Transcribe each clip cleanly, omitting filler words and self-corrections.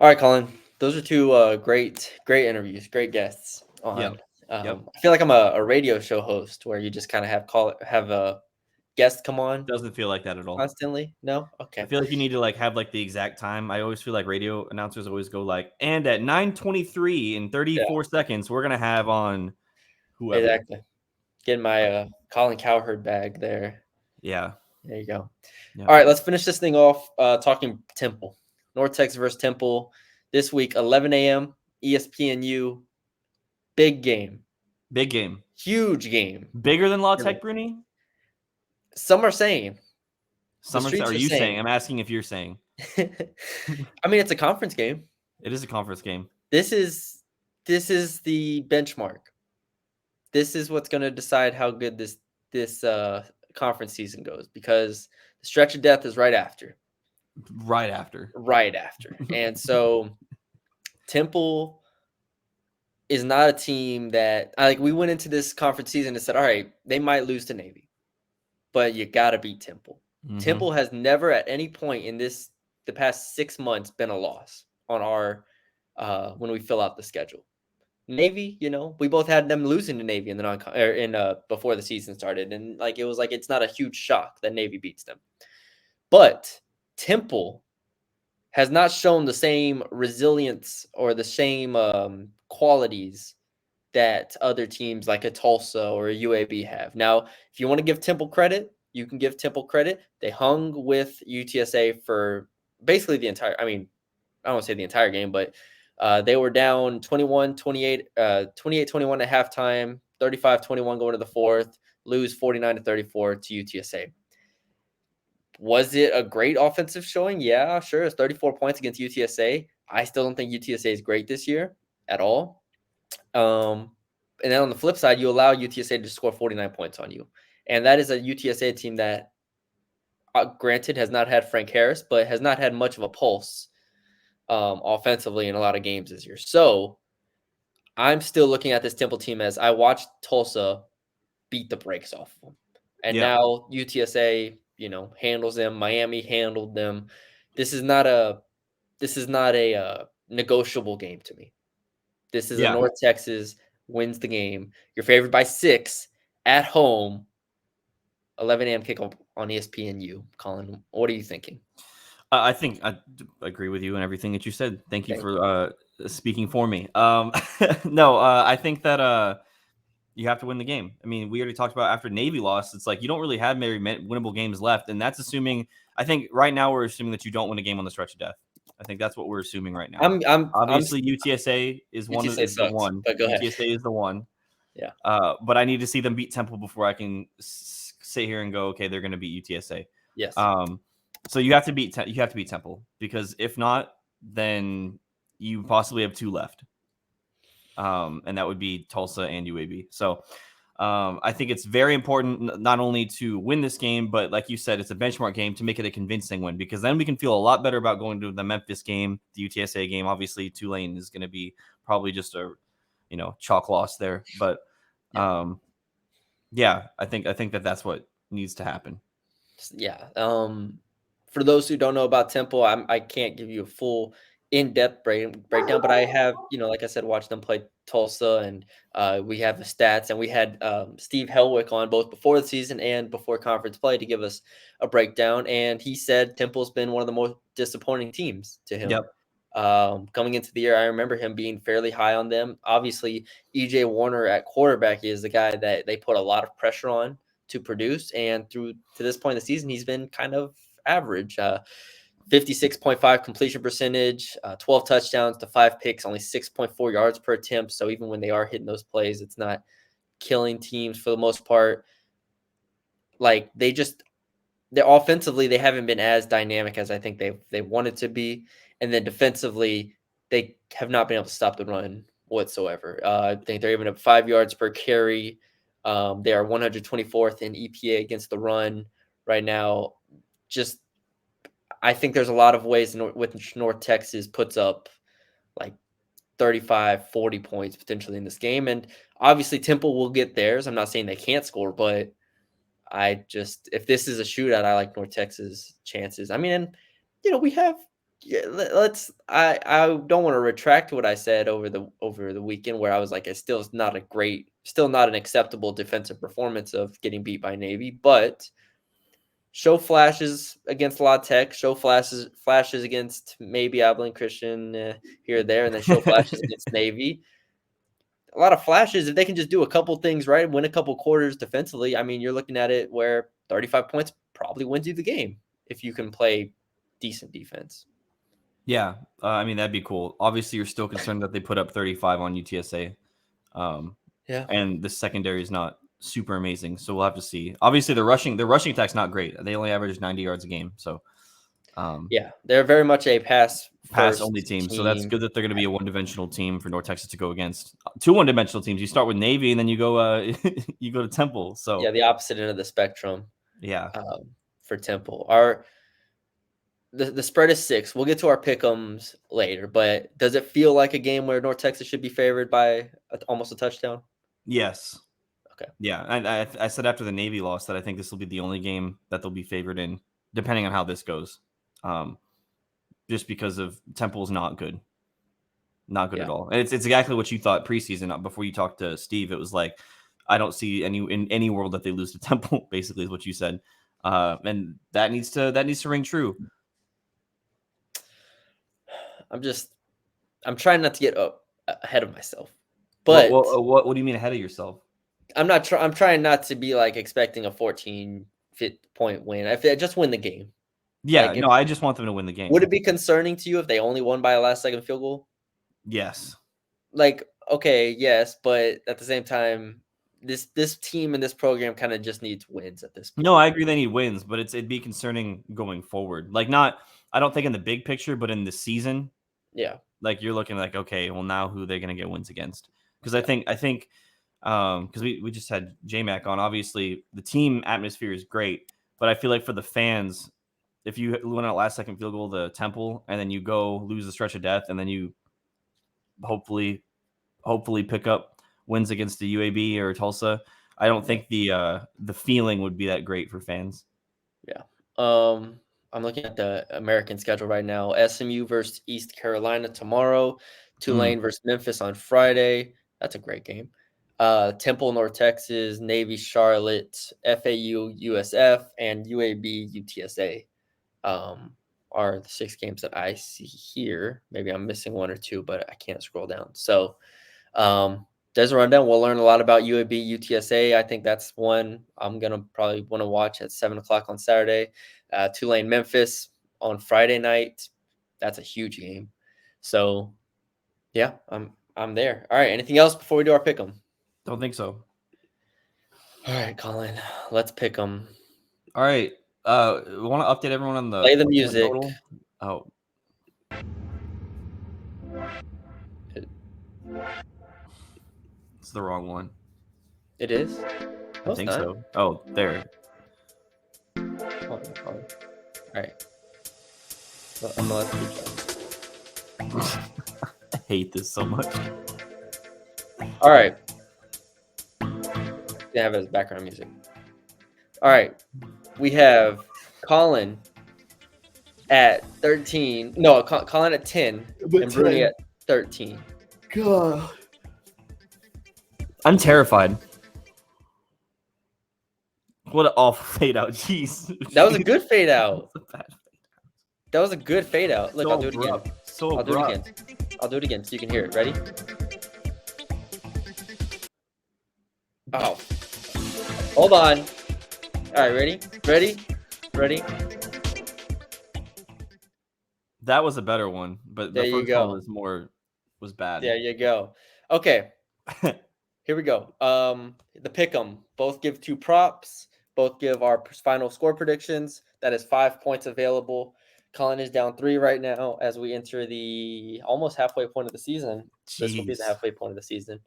All right, Colin. Those are two great interviews, great guests Yep. on. Yep. I feel like I'm a radio show host where you just kind of have a guest come on Doesn't feel like that at all. constantly. No, I okay, feel like you need to like have like the exact time. I always feel like radio announcers always go like, and at 9:23 in yeah, 34 seconds, we're gonna have on whoever. exactly. Getting my Colin Cowherd bag there. Yeah. There you go. Yep. All right, let's finish this thing off talking Temple, North Texas versus Temple this week, 11 a.m. ESPNU. Big game, Big game. huge game. Bigger than La Really. Tech Bruni? Some are saying the Some are streets are you saying? saying. I'm asking if you're saying. I mean, it's a conference game. It is a conference game. This is this is the benchmark. This is what's going to decide how good this conference season goes because the stretch of death is right after, Right after. and so Temple is not a team that like we went into this conference season and said, all right, they might lose to Navy, but you got to beat Temple. Mm-hmm. Temple has never at any point in the past 6 months been a loss on our when we fill out the schedule. Navy, we both had them losing to Navy in the non or in before the season started, and like it was like it's not a huge shock that Navy beats them. But Temple has not shown the same resilience or the same qualities that other teams like a Tulsa or a UAB have. Now, if you want to give Temple credit, you can give Temple credit. They hung with UTSA for basically the entire. I mean, I don't want to say the entire game, but they were down 21-28, 28-21 at halftime, 35-21 going to the fourth, lose 49-34 to UTSA. Was it a great offensive showing? Yeah, sure. It's 34 points against UTSA. I still don't think UTSA is great this year at all. And then on the flip side, you allow UTSA to score 49 points on you. And that is a UTSA team that, granted, has not had Frank Harris, but has not had much of a pulse offensively in a lot of games this year. So I'm still looking at this Temple team as I watched Tulsa beat the brakes off of them. And Yeah. now UTSA, handles them. Miami handled them. This is not a negotiable game to me. This is a Yeah. North Texas wins the game. You're favored by 6 at home. 11 a.m. kickoff on ESPNU. Colin, what are you thinking? I think I agree with you and everything that you said. Thank you Thank for speaking for me. No, I think that you have to win the game. I mean, we already talked about after Navy lost, it's like you don't really have very winnable games left, and that's assuming. I think right now we're assuming that you don't win a game on the stretch of death. I think that's what we're assuming right now. I'm Obviously, UTSA UTSA is the sucks, one. but go ahead. UTSA is the one. Yeah. But I need to see them beat Temple before I can sit here and go, okay, they're going to beat UTSA. Yes. So you have to beat Temple because if not, then you possibly have 2 left, and that would be Tulsa and UAB. So I think it's very important not only to win this game, but like you said, it's a benchmark game to make it a convincing win because then we can feel a lot better about going to the Memphis game, the UTSA game. Obviously, Tulane is going to be probably just a chalk loss there, but yeah, I think that's what needs to happen. Yeah. For those who don't know about Temple, I can't give you a full in-depth breakdown, but I have, like I said, watched them play Tulsa, and we have the stats, and we had Steve Helwick on both before the season and before conference play to give us a breakdown, and he said Temple's been one of the most disappointing teams to him. Yep. Coming into the year, I remember him being fairly high on them. Obviously, EJ Warner at quarterback is the guy that they put a lot of pressure on to produce, and through to this point in the season, he's been kind of average. 56.5 completion percentage, 12 touchdowns to 5 picks, only 6.4 yards per attempt. So even when they are hitting those plays, it's not killing teams for the most part. Like they're offensively, they haven't been as dynamic as I think they wanted to be, and then defensively, they have not been able to stop the run whatsoever. I think they're even at 5 yards per carry. They are 124th in EPA against the run right now. Just I think there's a lot of ways in which North Texas puts up like 35, 40 points potentially in this game. And obviously Temple will get theirs. I'm not saying they can't score, but if this is a shootout, I like North Texas chances. I mean, and we have Yeah, let's. I don't want to retract what I said over the weekend, where I was like, it's still not a great, still not an acceptable defensive performance of getting beat by Navy, but show flashes against La Tech, show flashes against maybe Abilene Christian here or there, and then show flashes against Navy. A lot of flashes. If they can just do a couple things right, win a couple quarters defensively, I mean, you're looking at it where 35 points probably wins you the game if you can play decent defense. Yeah, I mean that'd be cool. Obviously, you're still concerned that they put up 35 on UTSA, um, Yeah. and the secondary is not super amazing. So we'll have to see. Obviously, the rushing attack's not great. They only average 90 yards a game. So Yeah, they're very much a pass pass only first team. So that's team. good that they're going to be a one-dimensional team for North Texas to go against. Two one-dimensional teams. You start with Navy, and then you go you go to Temple. So Yeah, the opposite end of the spectrum yeah, for Temple. Our the spread is 6. We'll get to our pick'ems later, but does it feel like a game where North Texas should be favored by almost a touchdown? yes, Okay. yeah. And I said after the Navy loss that I think this will be the only game that they'll be favored in, depending on how this goes. Just because of Temple's not good. Not good Yeah. at all. And it's exactly what you thought preseason before you talked to Steve. It was like, I don't see in any world that they lose to Temple, basically is what you said. And that needs to ring true. I'm trying not to get up ahead of myself. What But what what do you mean ahead of yourself? I'm trying not to be like expecting a 14 point win. If they just win the game. Yeah, Like, no, I just want them to win the would game. it be concerning to you if they only won by a last second field goal? Yes. Like, okay, yes, but at the same time, this team and this program kind of just needs wins at this No, point. I agree they need wins, but it'd be concerning going forward. Like not I don't think in the big picture, but in the season, Yeah, like you're looking like, okay, well now who they're gonna get wins against. Because yeah, I think because we just had JMac on. Obviously, the team atmosphere is great, but I feel like for the fans, if you win a last second field goal to Temple and then you go lose the stretch of death and then you hopefully pick up wins against the UAB or Tulsa, I don't yeah, think the feeling would be that great for fans. yeah. I'm looking at the American schedule right now. SMU versus East Carolina tomorrow. Mm, Tulane versus Memphis on Friday. That's a great game. Temple, North Texas, Navy, Charlotte, FAU, USF, and UAB, UTSA. um, are the 6 games that I see here. Maybe I'm missing 1 or 2, but I can't scroll down. So, there's a rundown. We'll learn a lot about UAB, UTSA. I think that's one I'm gonna probably want to watch at 7 o'clock on Saturday. Tulane, Memphis on Friday night. That's a huge game. So, yeah, I'm there. All right. Anything else before we do our pick 'em? don't think so. All right, Colin. Let's pick 'em. All right. We want to update everyone on the Play the point music. total. Oh, It, it's the wrong one. it is. I No, it's think not. so. Oh, there. Hold on. All right. Well, I'm gonna let you try. I hate this so much. All right. They have it as background music. All right. We have Colin at 13. No, Colin at 10 and Bruni at 13. God. I'm terrified. What an awful fade out. Jeez. That was a good fade out. That was a bad- That was a good fade out. Look, I'll So do it again. abrupt. So I'll do it again. abrupt. I'll do it again so you can hear it. Ready? Oh. Hold on. All right, ready? Ready? Ready? That was a better one, but There the you first go. one was bad. There you go. Okay. Here we go. The pick 'em. Both give 2 props. Both give our final score predictions. That is 5 points available. Colin is down 3 right now as we enter the almost halfway point of the season. This will be the Jeez. halfway point of the season.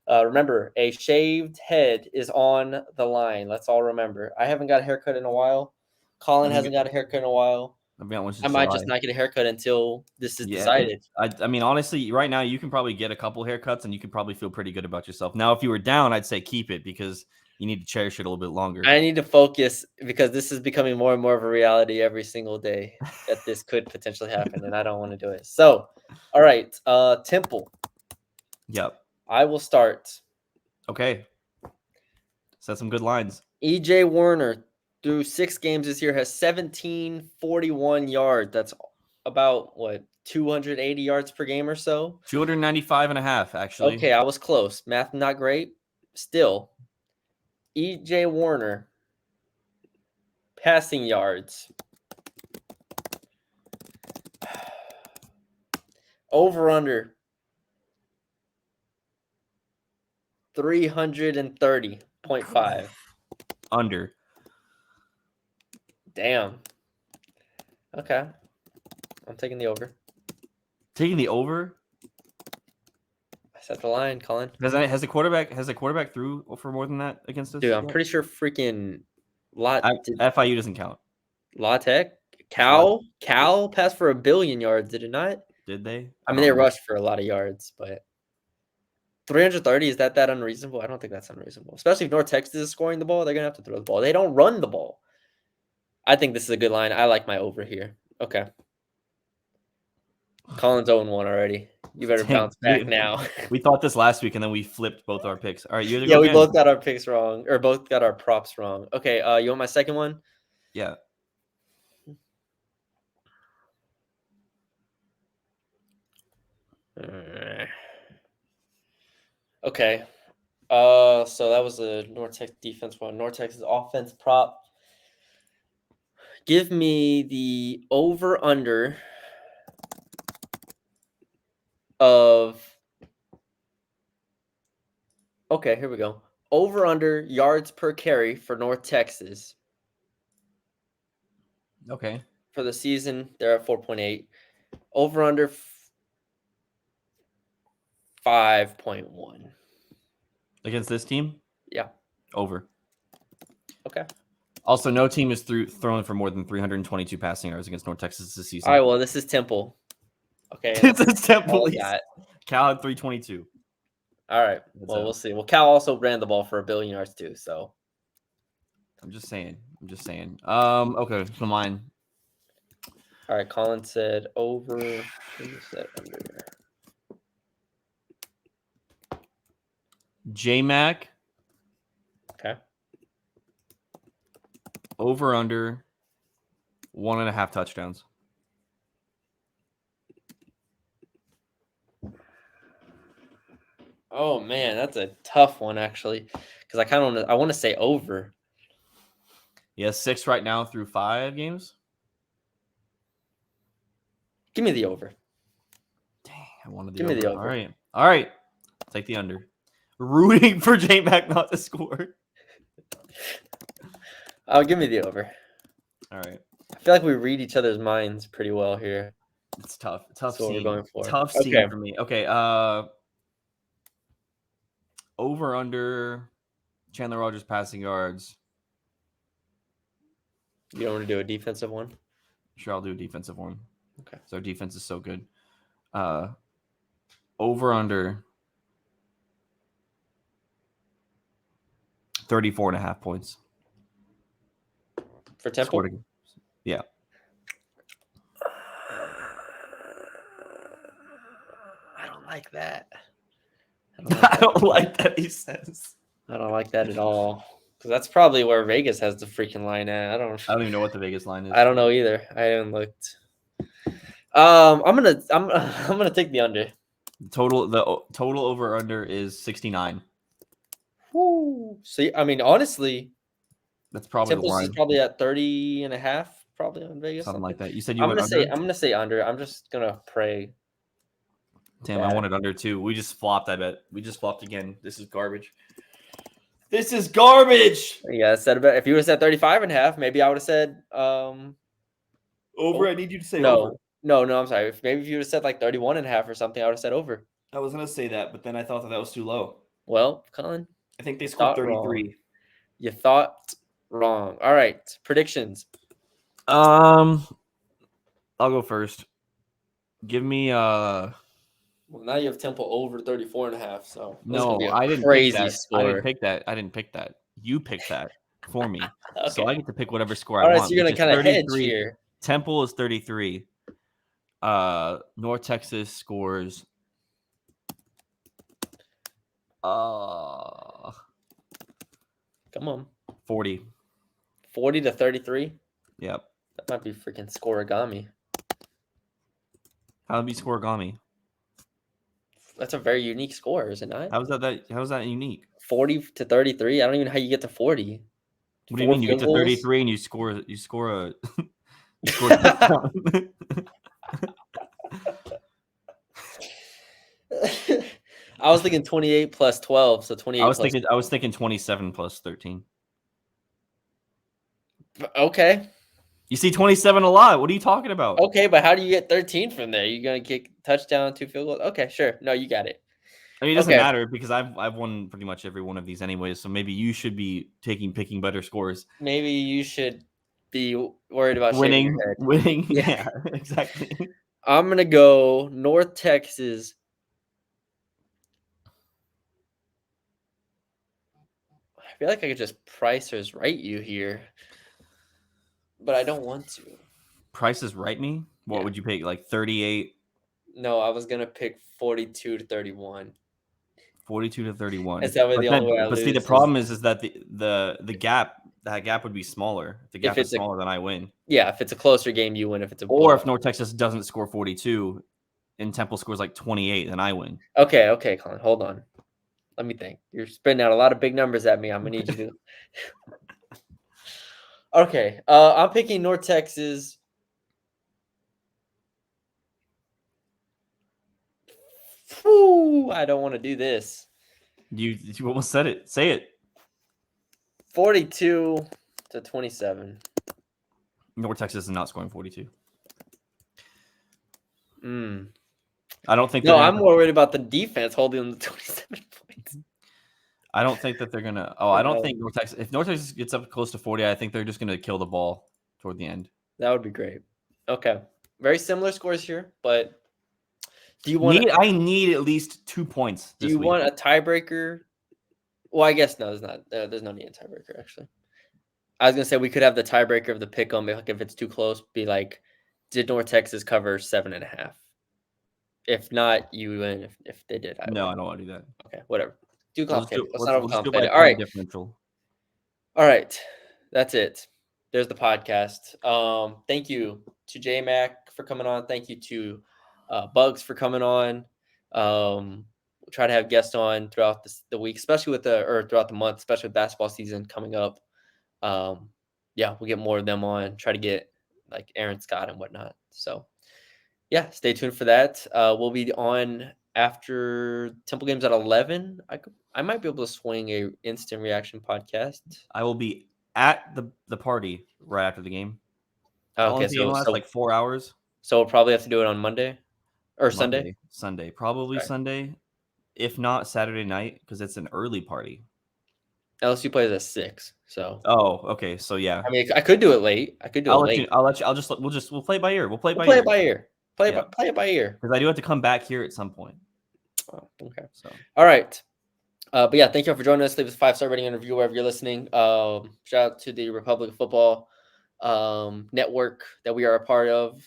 Remember, a shaved head is on the line. Let's all remember. I haven't got a haircut in a while. Colin hasn't got a haircut in a while. I've got one I since might July. just not get a haircut until this is Yeah, decided. I mean, honestly, right now you can probably get a couple haircuts and you could probably feel pretty good about yourself. Now, if you were down, I'd say keep it because You need to cherish it a little bit longer. I need to focus because this is becoming more and more of a reality every single day that this could potentially happen, and I don't want to do it. So, all right, Temple. Yep. I will start. Okay. Set some good lines. EJ Warner through 6 games this year has 1741 yards. That's about what 280 yards per game or so. 295 and a half, actually. Okay, I was close. Math not great. Still, EJ Warner passing yards. Over under 330.5. Under. Damn. Okay. I'm taking the over. Taking the over. I set the line, Colin. Has the quarterback threw for more than that against us? Dude, I'm pretty sure freaking FIU doesn't count. La Tech? Cal passed for 1 billion yards, did it not? Did they? I mean, they rushed for a lot of yards, but 330, is that unreasonable? I don't think that's unreasonable. Especially if North Texas is scoring the ball, they're going to have to throw the ball. They don't run the ball. I think this is a good line. I like my over here. Okay. Colin's 0-1 already. You better bounce back now. We thought this last week, and then we flipped both our picks. All right, you Yeah, we both got our picks wrong, or both got our props wrong. Okay, you want my second one? Yeah. Okay. So that was a North Texas defense one. North Texas offense prop. Give me the over under of. Okay, here we go. Over under yards per carry for North Texas. Okay. For the season, they're at 4.8. Over under 5.1. Against this team? Yeah. Over. Okay. Also, no team is throwing for more than 322 passing yards against North Texas this season. All right, well, this is Temple. Okay. This is Temple. Cal had 322. All right. Well, we'll see. Well, Cal also ran the ball for 1 billion yards too, so. I'm just saying. Okay, so mine. All right, Colin said over. You said under. J-Mac. Okay. Over under 1.5 touchdowns. Oh man, that's a tough one actually, because I want to say over. He has 6 right now through 5 games. Give me the over. Dang, I wanted the Give over. me the over. All right. Take the under. Rooting for J-Mac not to score. Oh, give me the over. All right. I feel like we read each other's minds pretty well here. It's tough. That's what we're going for. Tough scene for me. Okay. Over under Chandler Rogers passing yards. You don't want to do a defensive one? Sure, I'll do a defensive one. Okay. So our defense is so good. Over under 34.5 points. For Temple? Yeah. I don't like that. I don't like that, he says. I don't like that at all. Because that's probably where Vegas has the freaking line at. I don't even know what the Vegas line is. I don't know either. I haven't looked. I'm gonna take the under. The total over under is 69. Woo. See, I mean, honestly, that's probably Temple's the line. Is probably at 30.5, probably on Vegas. Something like that. You said you I'm went gonna under? I'm gonna say under. I'm just gonna pray. Damn, I wanted under too. We just flopped, I bet. We just flopped again. This is garbage. This is garbage. Yeah, I said about if you would have said 35.5, maybe I would have said over. I need you to say no. over. No, I'm sorry. Maybe if you would have said like 31.5 or something, I would have said over. I was gonna say that, but then I thought that was too low. Well, Colin, I think they scored 33. Wrong. You thought wrong. All right, predictions. I'll go first. Give me Well, now you have Temple over 34.5. So no, I didn't crazy pick that. score. I didn't pick that. You picked that for me. So Okay. I get to pick whatever score I All right, so want, you're which gonna is kind of hedge 33. here. Temple is 33. North Texas scores Come on. 40. 40 to 33. Yep. That might be freaking scoregami. How did we score Gami? That's a very unique score, is it not? How's that unique? 40 to 33. I don't even know how you get to 40. What do you Four mean you get field to goals. 33 and you score a you score a touchdown? I was thinking 28 plus 12, so 28 plus. I was thinking 27 plus 13. Okay. You see 27 a lot. What are you talking about? Okay, but how do you get 13 from there? You gonna kick touchdown, 2 field goals? Okay, sure. No, you got it. I mean, it doesn't Okay. matter because I've won pretty much every one of these anyways. So maybe you should be picking better scores. Maybe you should be worried about shaving your head. Winning. Yeah. Yeah, exactly. I'm gonna go North Texas. I feel like I could just Pricer's right you here, but I don't want to. Price is right me. What Yeah. would you pick? Like 38, No, I was gonna pick 42 to 31. 42 to 31. Is that way the only way I But see, the lose problem is that the gap would be smaller. If the if gap is it's a smaller, then I win. yeah, if it's a closer game, you win. If it's a Or if blowout. North Texas doesn't score 42 and Temple scores like 28, then I win. Okay, Colin, hold on. Let me think. You're spitting out a lot of big numbers at me. I'm gonna need you to. Okay, I'm picking North Texas. Whew, I don't want to do this. You almost said it. Say it. 42 to 27. North Texas is not scoring 42. Mm. I don't think No, they're I'm gonna. more worried about the defense holding them to 27 points. I don't think that they're gonna. Oh, Or I don't no. think North Texas. If North Texas gets up close to 40, I think they're just gonna kill the ball toward the end. That would be great. Okay, very similar scores here, but do you want I need at least 2 points do this you week. want a tiebreaker? Well, I guess no. There's not. There's no need in tiebreaker actually. I was gonna say we could have the tiebreaker of the pick'em if it's too close. Be like, did North Texas cover 7.5? If not, you win. If they did, I No, win. I don't want to do that. Okay, whatever. Too complicated. Let's not We'll just do it overcomplicate by it. All point right. differential. All right. That's it. There's the podcast. Thank you to J Mac for coming on. Thank you to Bugs for coming on. We'll try to have guests on throughout the week, especially with throughout the month, especially with basketball season coming up. Yeah, we'll get more of them on. Try to get like Aaron Scott and whatnot. So yeah, stay tuned for that. We'll be on after Temple games at 11. I might be able to swing a instant reaction podcast. I will be at the party right after the game. How long Okay, does the game last? Like 4 hours? so we'll probably have to do it on Monday or Sunday. Sunday. Probably Okay. Sunday. If not Saturday night, because it's an early party. LSU plays at 6. So Oh, okay. So yeah. I mean, I could do it late. I could do it late. I'll let you. We'll play it by ear. We'll play it by Play ear. it by ear. Play Yeah. it by ear. Because I do have to come back here at some point. Oh, okay. So All right. But yeah, thank you all for joining us. Leave us a 5-star rating and review wherever you're listening. Shout out to the Republic of Football network that we are a part of.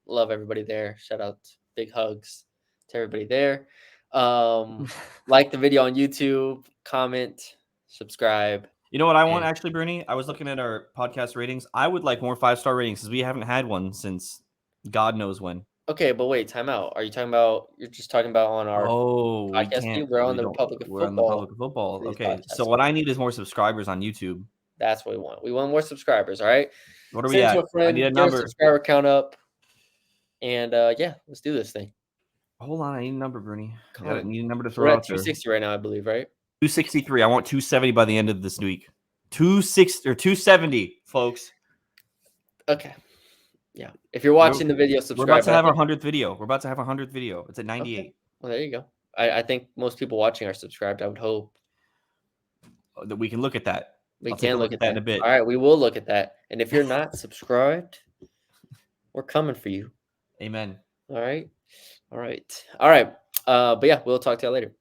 Love everybody there. Shout out, big hugs to everybody there. Like the video on YouTube, comment, subscribe. you know what I want actually, Bruni? I was looking at our podcast ratings. I would like more 5-star ratings because we haven't had one since God knows when. Okay, but wait, time out. Are you talking about? You're just talking about on our We podcast can't. feed? We're on We the don't. Republic of We're on the Football. Public of Football. for these Okay. podcasts. So what I need is more subscribers on YouTube. That's what we want. We want more subscribers. All right. What are Send we it at? to a friend. I need a Get our number. subscriber count up. And yeah, let's do this thing. Hold on, I need a number, Bruni. Come I on. need a number to We're throw at out there. 260 right now, I believe, right? 263. I want 270 by the end of this week. 260 or 270, folks. Okay. Yeah. If you're watching the video, subscribe. We're about to have our 100th video. It's at 98. Okay. Well, there you go. I think most people watching are subscribed. I would hope That we can look at that. we I'll take can a look at that that in a bit. All right, we will look at that. And if you're not subscribed, we're coming for you. Amen. All right. But yeah, we'll talk to you later.